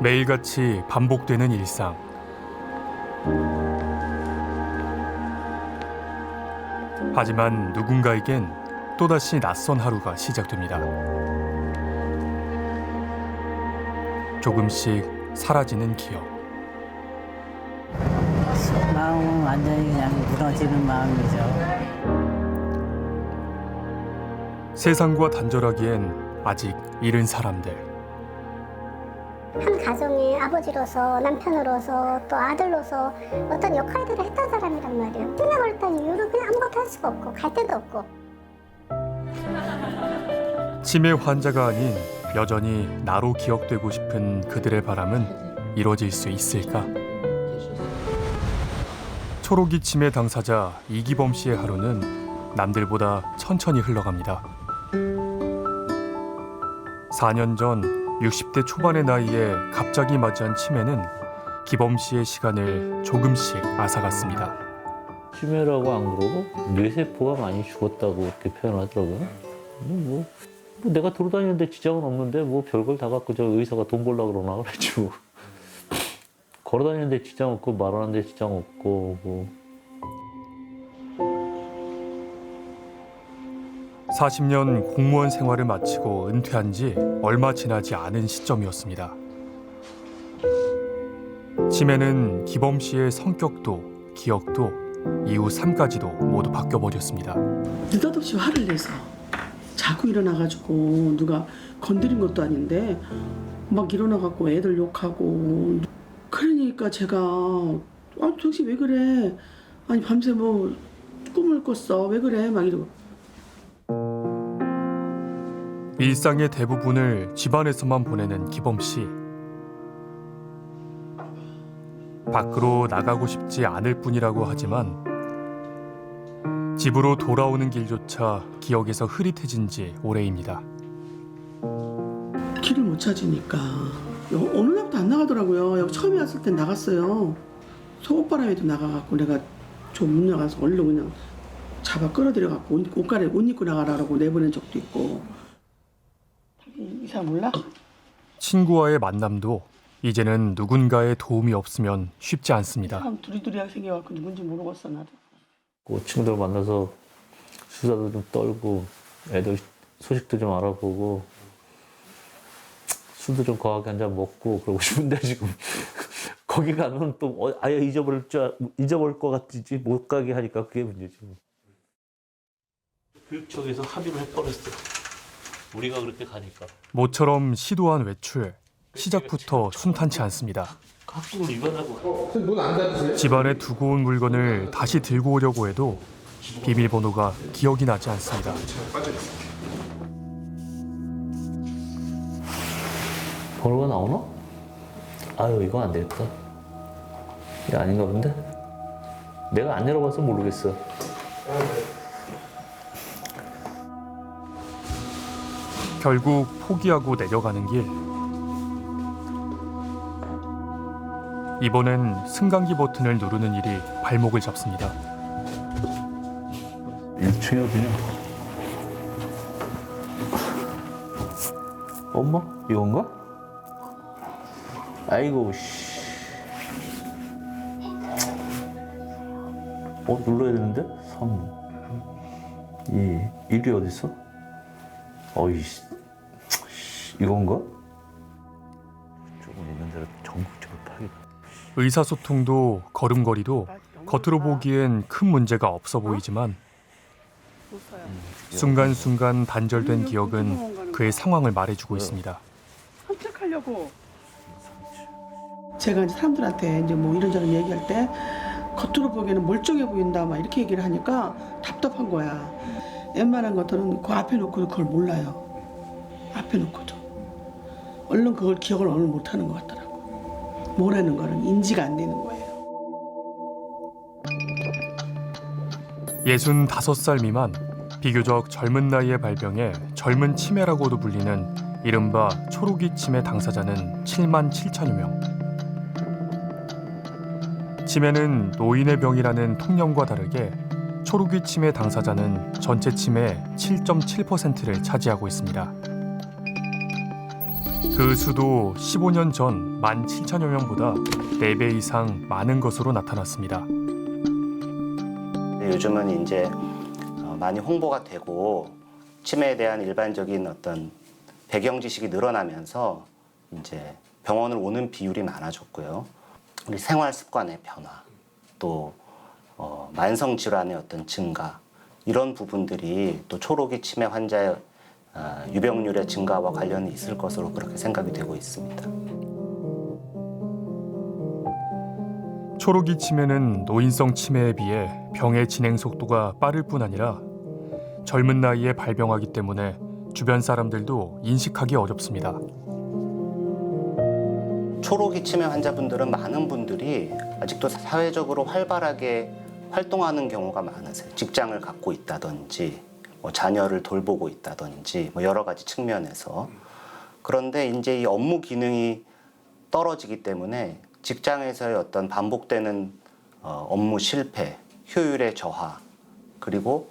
매일같이 반복되는 일상. 하지만 누군가에겐 또다시 낯선 하루가 시작됩니다. 조금씩 사라지는 기억. 마음은 완전히 그냥 무너지는 마음이죠. 세상과 단절하기엔 아직 이른 사람들. 한 가정의 아버지로서, 남편으로서, 또 아들로서 어떤 역할들을 했던 사람이란 말이에요. 끝나버렸던 이유로 그냥 아무것도 할 수가 없고 갈 데도 없고. 치매 환자가 아닌 여전히 나로 기억되고 싶은 그들의 바람은 이루어질 수 있을까? 초록이 치매 당사자 이기범 씨의 하루는 남들보다 천천히 흘러갑니다. 4년 전 60대 초반의 나이에 갑자기 맞이한 치매는 기범 씨의 시간을 조금씩 앗아갔습니다. 치매라고 안 그러고 뇌세포가 많이 죽었다고 이렇게 표현하더라고요. 뭐 내가 돌아다니는데 지장은 없는데 뭐 별걸 다 갖고 저 의사가 돈 벌려고 그러나 그랬지 뭐. 걸어다니는데 지장 없고 말하는데 지장 없고 뭐. 40년 공무원 생활을 마치고 은퇴한 지 얼마 지나지 않은 시점이었습니다. 치매는 기범 씨의 성격도 기억도 이후 삶까지도 모두 바뀌어버렸습니다. 느닷없이 화를 내서 자고 일어나가지고 누가 건드린 것도 아닌데 막 일어나갖고 애들 욕하고 그러니까 제가 당신 왜 그래? 아니 밤새 뭐 꿈을 꿨어? 왜 그래? 막 이러고. 일상의 대부분을 집안에서만 보내는 기범 씨. 밖으로 나가고 싶지 않을 뿐이라고 하지만 집으로 돌아오는 길조차 기억에서 흐릿해진 지 오래입니다. 길을 못 찾으니까 어느 날부터 안 나가더라고요. 여기 처음에 왔을 땐 나갔어요. 속옷바람에도 나가갖고 내가 저 문 나가서 얼른 그냥 잡아 끌어들여갖고 옷 입고 나가라고 내보낸 적도 있고. 이 사람 몰라? 친구와의 만남도 이제는 누군가의 도움이 없으면 쉽지 않습니다. 사람 두리두리하게 생겨갖고 누군지 모르겠어 나도. 그 친구들 만나서 수다도 좀 떨고 애들 소식도 좀 알아보고 술도 좀 거하게 한 잔 먹고 그러고 싶은데 지금 거기 가면 또 아예 잊어버릴 것 같지 못 가게 하니까 그게 문제지. 교육청에서 합의를 해버렸어. 우리가 그렇게 가니까. 모처럼 시도한 외출. 시작부터 순탄치 않습니다. 학국을 위반하고. 집안에 두고 온 물건을 다시 들고 오려고 해도 비밀번호가 기억이 나지 않습니다. 번호가 나오나? 아유 이거 안 되겠다. 이거 아닌가 본데? 내가 안 열어봐서 모르겠어. 결국 포기하고 내려가는 길. 이번엔 승강기 버튼을 누르는 일이 발목을 잡습니다. 1층에 어디냐? 엄마? 이건가? 아이고 씨. 눌러야 되는데? 3 2 1이 어디 있어? 어이 이건가? 조금 있는 대로 전국적으로 파괴. 의사소통도 걸음걸이도 겉으로 보기엔 큰 문제가 없어 보이지만 순간순간 단절된 기억은 그의 상황을 말해주고 있습니다. 산책하려고. 제가 이제 사람들한테 이제 뭐 이런저런 얘기할 때 겉으로 보기에는 멀쩡해 보인다 막 이렇게 얘기를 하니까 답답한 거야. 웬만한 것들은 그 앞에 놓고도 그걸 몰라요. 앞에 놓고도. 얼른 그걸 기억을 오늘 못하는 것 같더라고. 뭐라는 거는 인지가 안 되는 거예요. 65살 미만, 비교적 젊은 나이에 발병해 젊은 치매라고도 불리는 이른바 초록이 치매 당사자는 7만 7천여 명. 치매는 노인의 병이라는 통념과 다르게 초록이 치매 당사자는 전체 치매의 7.7%를 차지하고 있습니다. 그 수도 15년 전 17,000여 명보다 4배 이상 많은 것으로 나타났습니다. 요즘은 이제 많이 홍보가 되고 치매에 대한 일반적인 어떤 배경 지식이 늘어나면서 이제 병원을 오는 비율이 많아졌고요. 우리 생활 습관의 변화, 또 만성 질환의 어떤 증가, 이런 부분들이 또 초록이 치매 환자의 유병률의 증가와 관련이 있을 것으로 그렇게 생각이 되고 있습니다. 초록이 치매는 노인성 치매에 비해 병의 진행 속도가 빠를 뿐 아니라 젊은 나이에 발병하기 때문에 주변 사람들도 인식하기 어렵습니다. 초록이 치매 환자분들은 많은 분들이 아직도 사회적으로 활발하게 활동하는 경우가 많으세요. 직장을 갖고 있다든지, 자녀를 돌보고 있다든지, 여러 가지 측면에서. 그런데 이제 이 업무 기능이 떨어지기 때문에 직장에서의 어떤 반복되는 업무 실패, 효율의 저하, 그리고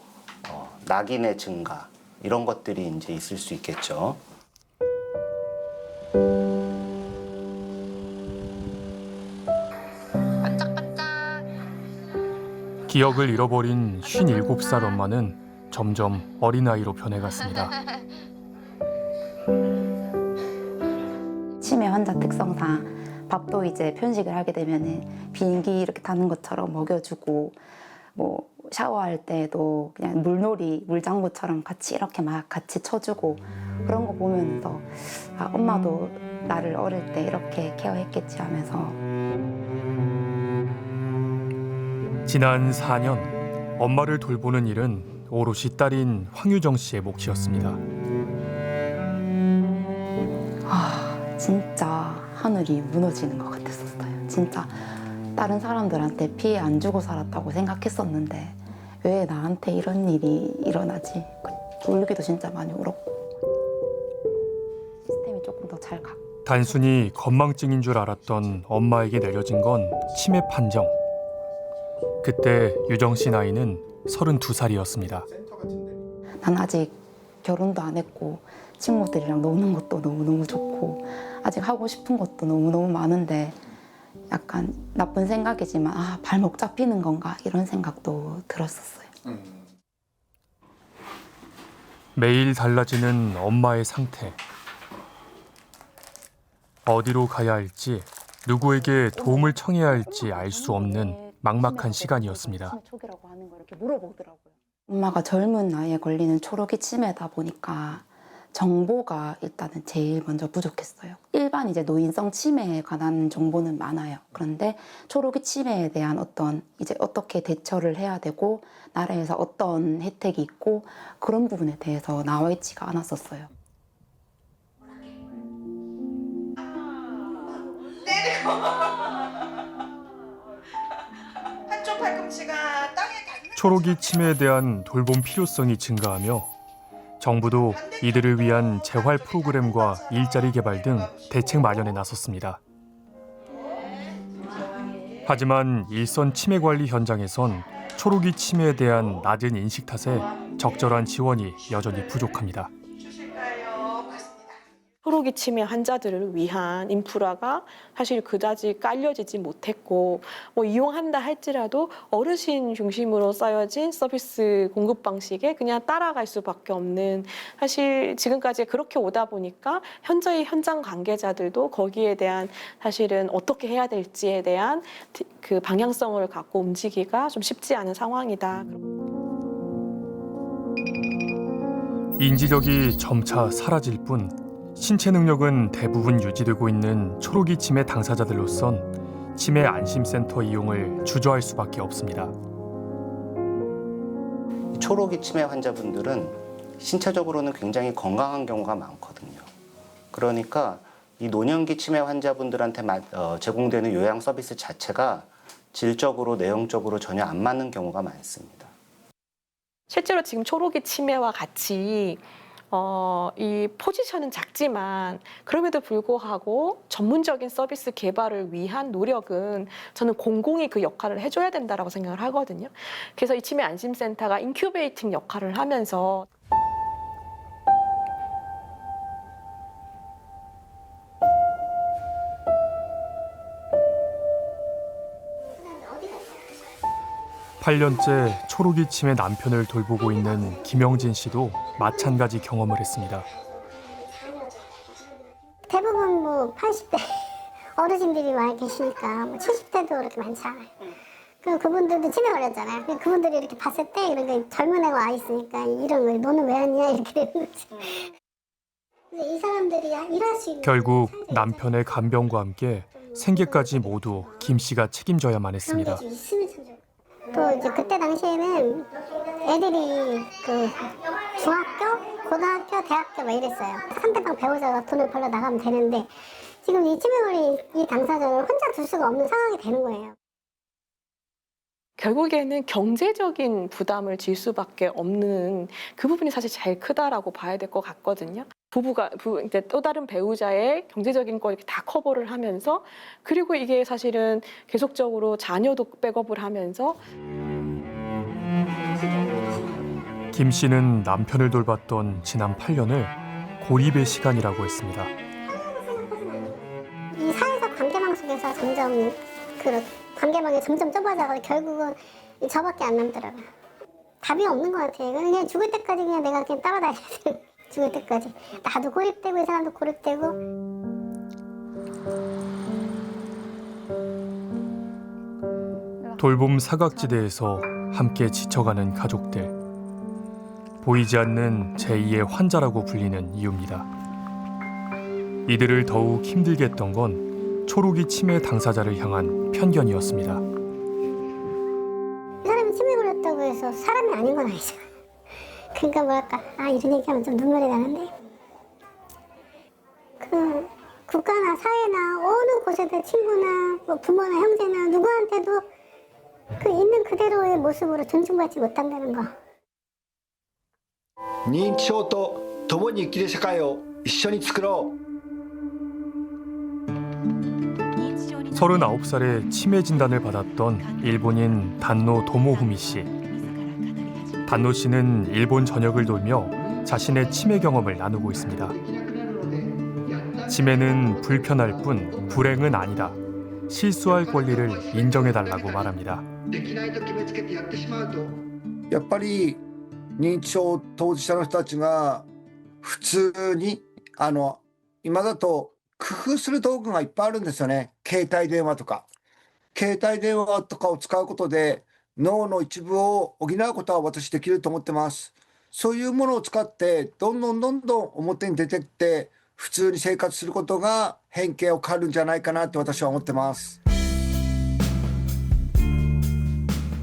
낙인의 증가, 이런 것들이 이제 있을 수 있겠죠. 기억을 잃어버린 57살 엄마는 점점 어린아이로 변해갔습니다. 치매 환자 특성상 밥도 이제 편식을 하게 되면은 비행기 이렇게 타는 것처럼 먹여주고, 뭐 샤워할 때도 그냥 물놀이, 물장구처럼 같이 이렇게 막 같이 쳐주고, 그런 거 보면서 아, 엄마도 나를 어릴 때 이렇게 케어했겠지 하면서. 지난 4년 엄마를 돌보는 일은 오롯이 딸인 황유정 씨의 몫이었습니다. 아, 진짜 하늘이 무너지는 것 같았었어요. 진짜 다른 사람들한테 피해 안 주고 살았다고 생각했었는데 왜 나한테 이런 일이 일어나지? 울기도 진짜 많이 울었고, 시스템이 조금 더 잘 가. 단순히 건망증인 줄 알았던 엄마에게 내려진 건 치매 판정. 그때 유정 씨 나이는 32살이었습니다. 난 아직 결혼도 안 했고 친구들이랑 노는 것도 너무너무 좋고 아직 하고 싶은 것도 너무너무 많은데 약간 나쁜 생각이지만 아, 발목 잡히는 건가 이런 생각도 들었었어요. 매일 달라지는 엄마의 상태. 어디로 가야 할지, 누구에게 도움을 청해야 할지 알 수 없는 막막한 시간이었습니다. 치매 초기라고 하는 거 이렇게 물어보더라고요. 엄마가 젊은 나이에 걸리는 초록이 치매다 보니까 정보가 일단은 제일 먼저 부족했어요. 일반 이제 노인성 치매에 관한 정보는 많아요. 그런데 초록이 치매에 대한 어떤 이제 어떻게 대처를 해야 되고 나라에서 어떤 혜택이 있고 그런 부분에 대해서 나와 있지가 않았었어요. 한쪽 팔꿈치가 땅에 닿는 초록이 치매에 대한 돌봄 필요성이 증가하며 정부도 이들을 위한 재활 프로그램과 일자리 개발 등 대책 마련에 나섰습니다. 하지만 일선 치매 관리 현장에선 초록이 치매에 대한 낮은 인식 탓에 적절한 지원이 여전히 부족합니다. 초록이 치매 환자들을 위한 인프라가 사실 그다지 깔려지지 못했고 이용한다 할지라도 어르신 중심으로 쌓여진 서비스 공급 방식에 그냥 따라갈 수밖에 없는, 사실 지금까지 그렇게 오다 보니까 현저히 현장 관계자들도 거기에 대한 사실은 어떻게 해야 될지에 대한 그 방향성을 갖고 움직이기가 좀 쉽지 않은 상황이다. 인지력이 점차 사라질 뿐 신체 능력은 대부분 유지되고 있는 초록이 치매 당사자들로선 치매 안심센터 이용을 주저할 수밖에 없습니다. 초록이 치매 환자분들은 신체적으로는 굉장히 건강한 경우가 많거든요. 그러니까 이 노년기 치매 환자분들한테 제공되는 요양 서비스 자체가 질적으로 내용적으로 전혀 안 맞는 경우가 많습니다. 실제로 지금 초록이 치매와 같이 이 포지션은 작지만 그럼에도 불구하고 전문적인 서비스 개발을 위한 노력은 저는 공공이 그 역할을 해줘야 된다라고 생각을 하거든요. 그래서 이 치매 안심센터가 인큐베이팅 역할을 하면서 팔 8년째 초록이 치매 남편을 돌보고 있는 김영진 씨도 마찬가지 경험을 했습니다. 대부분 뭐 80대 어르신들이 많이 계시니까 뭐 70대도 그렇게 많지 않아요. 그분들도 치매 걸렸잖아요. 그분들이 이렇게 봤을 때 이런 게 젊은 애가 와 있으니까 이런 거 너는 왜 왔냐 이렇게 되는 거지. 근데 이 사람들이 일할 수 있는 결국 남편의 간병과 함께 생계까지 모두 김 씨가 책임져야만 했습니다. 그런 게 좀 있으면 참 좋을 또 이제 그때 당시에는 애들이 그 중학교, 고등학교, 대학교 막 이랬어요. 상대방 배우자가 돈을 벌러 나가면 되는데 지금 이 치매 걸린 이 당사자를 혼자 둘 수가 없는 상황이 되는 거예요. 결국에는 경제적인 부담을 질 수밖에 없는 그 부분이 사실 제일 크다라고 봐야 될 것 같거든요. 이제 또 다른 배우자의 경제적인 거 이렇게 다 커버를 하면서 그리고 이게 사실은 계속적으로 자녀도 백업을 하면서 김 씨는 남편을 돌봤던 지난 8년을 고립의 시간이라고 했습니다. 이 사회적 관계망 속에서 점점 그 관계망이 점점 좁아져서 결국은 저밖에 안 남더라고요. 답이 없는 것 같아요. 그냥 죽을 때까지 그냥 내가 그냥 따라다녀야 돼요. 죽을 때까지. 나도 고립되고 이 사람도 고립되고. 돌봄 사각지대에서 함께 지쳐가는 가족들. 보이지 않는 제2의 환자라고 불리는 이유입니다. 이들을 더욱 힘들게 했던 건 초록이 치매 당사자를 향한 편견이었습니다. 이 사람이 치매 걸렸다고 해서 사람이 아닌 건 아니죠. 그러니까 뭐랄까, 이런 얘기하면 좀 눈물이 나는데 그 국가나 사회나 어느 곳에든 친구나 뭐 부모나 형제나 누구한테도 그 있는 그대로의 모습으로 존중받지 못한다는 거. 認知症と共に生きる社会を一緒に作ろう。 39살에 치매 진단을 받았던 일본인 단노 도모후미 씨. 단노 씨는 일본 전역을 돌며 자신의 치매 경험을 나누고 있습니다. 치매는 불편할 뿐 불행은 아니다. 실수할 권리를 인정해달라고 말합니다. やっぱり認知症当事者の人たちが普通に今だと工夫する道具がいっぱいあるんですよね。携帯電話とかを使うことで脳の一部を補うことは私できると思ってます。そういうものを使ってどんどん表に出てって普通に生活することが変形を変えるんじゃないかなって私は思ってます。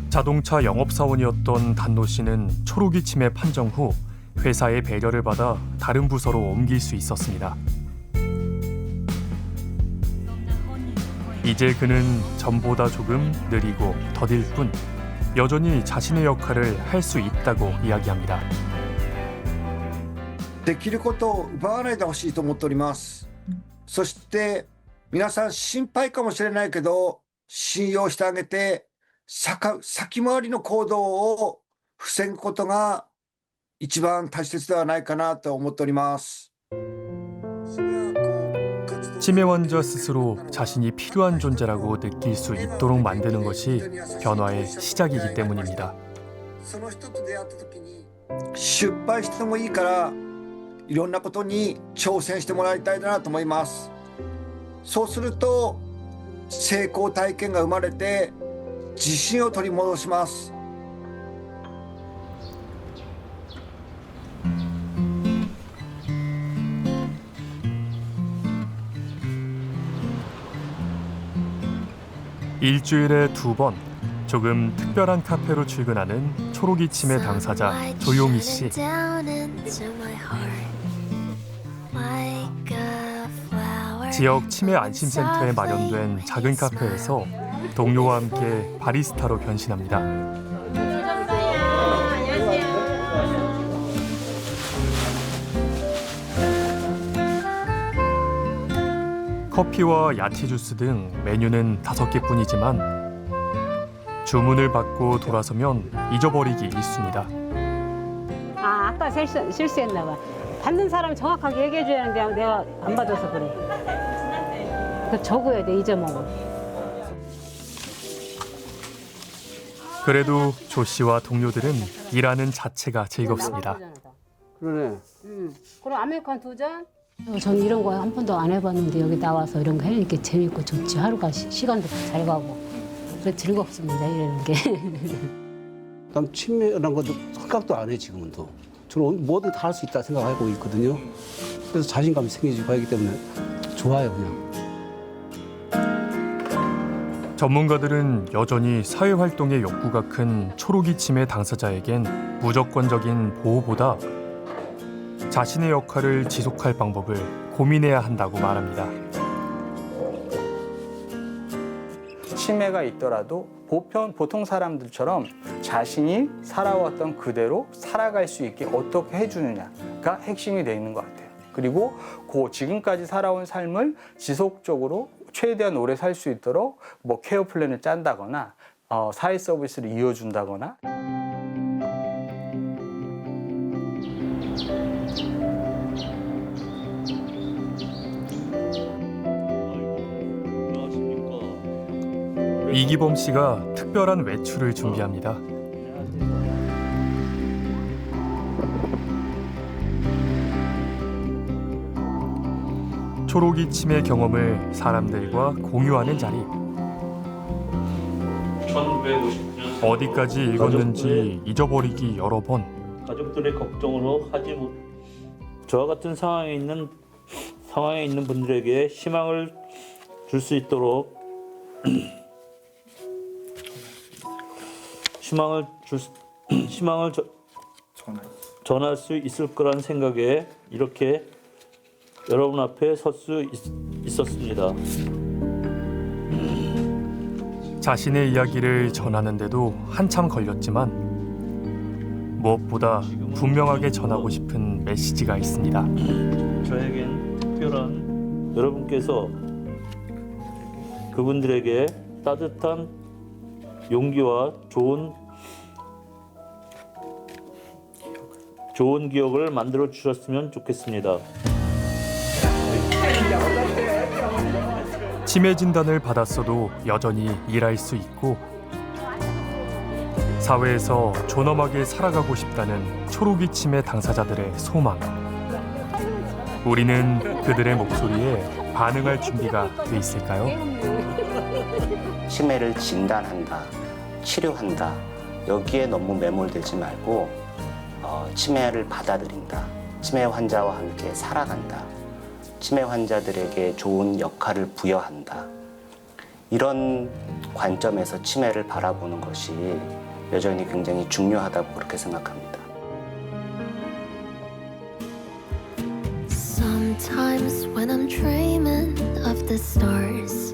자동차 영업사원이었던 단노 씨는 초록이 치매 판정 후 회사의 배려를 받아 다른 부서로 옮길 수 있었습니다. 이제 그는 전보다 조금 느리고 더딜 뿐 여전히 자신의 역할을 할 수 있다고 이야기합니다. できることを奪わないでほしいと思っております。そして皆さん心配かもしれないけど信用してあげて先回りの行動を防ぐことが一番大切ではないかなと思っております。 치매 환자 스스로 자신이 필요한 존재라고 느낄 수 있도록 만드는 것이 변화의 시작이기 때문입니다. その人と出会った時に失敗してもいいからいろんなことに挑戦してもらいたいなと思います。そうすると成功体験が生まれて自信を取り戻します。 일주일에 2번 조금 특별한 카페로 출근하는 초록이 치매 당사자 조용희 씨. 지역 치매 안심센터에 마련된 작은 카페에서 동료와 함께 바리스타로 변신합니다. 커피와 야채 주스 등 메뉴는 5개뿐이지만 주문을 받고 돌아서면 잊어버리기 일쑤입니다. 아, 아까 실수했나 봐. 받는 사람이 정확하게 얘기해 줘야 하는데 내가 안 받아서 그래. 그 적어야 돼, 잊어먹어. 그래도 조 씨와 동료들은 일하는 자체가 즐겁습니다. 그러네. 그럼 아메리칸 2잔? 전 이런 거 한 번도 안 해봤는데 여기 나와서 이런 거 해니까 재밌고 좋지. 하루가 시간도 잘 가고. 그래 즐겁습니다, 이러는 게. 난 치매라는 것도 생각도 안 해, 지금도. 저는 뭐든 다 할 수 있다 생각하고 있거든요. 그래서 자신감이 생기지고 하기 때문에 좋아요, 그냥. 전문가들은 여전히 사회활동의 욕구가 큰 초록이 치매 당사자에겐 무조건적인 보호보다 자신의 역할을 지속할 방법을 고민해야 한다고 말합니다. 치매가 있더라도 보통 사람들처럼 자신이 살아왔던 그대로 살아갈 수 있게 어떻게 해주느냐가 핵심이 되어 있는 것 같아요. 그리고 지금까지 살아온 삶을 지속적으로 최대한 오래 살 수 있도록 뭐 케어 플랜을 짠다거나 사회 서비스를 이어준다거나. 이기범 씨가 특별한 외출을 준비합니다. 초록이 치매 경험을 사람들과 공유하는 자리. 1959년 어디까지 읽었는지 잊어버리기 여러 번. 가족들의 걱정으로 하지 못. 저와 같은 상황에 있는 분들에게 희망을 줄 수 있도록 희망을 전할 수 있을 거란 생각에 이렇게 여러분 앞에 설 수 있었습니다. 자신의 이야기를 전하는데도 한참 걸렸지만 무엇보다 분명하게 전하고 싶은 메시지가 있습니다. 저에겐 특별한 여러분께서 그분들에게 따뜻한 용기와 좋은 기억을 만들어 주셨으면 좋겠습니다. 치매 진단을 받았어도 여전히 일할 수 있고 사회에서 존엄하게 살아가고 싶다는 초록이 치매 당사자들의 소망. 우리는 그들의 목소리에 반응할 준비가 돼 있을까요? 치매를 진단한다, 치료한다. 여기에 너무 매몰되지 말고 치매를 받아들인다. 치매 환자와 함께 살아간다. 치매 환자들에게 좋은 역할을 부여한다. 이런 관점에서 치매를 바라보는 것이 여전히 굉장히 중요하다고 그렇게 생각합니다. Sometimes when I'm dreaming of the stars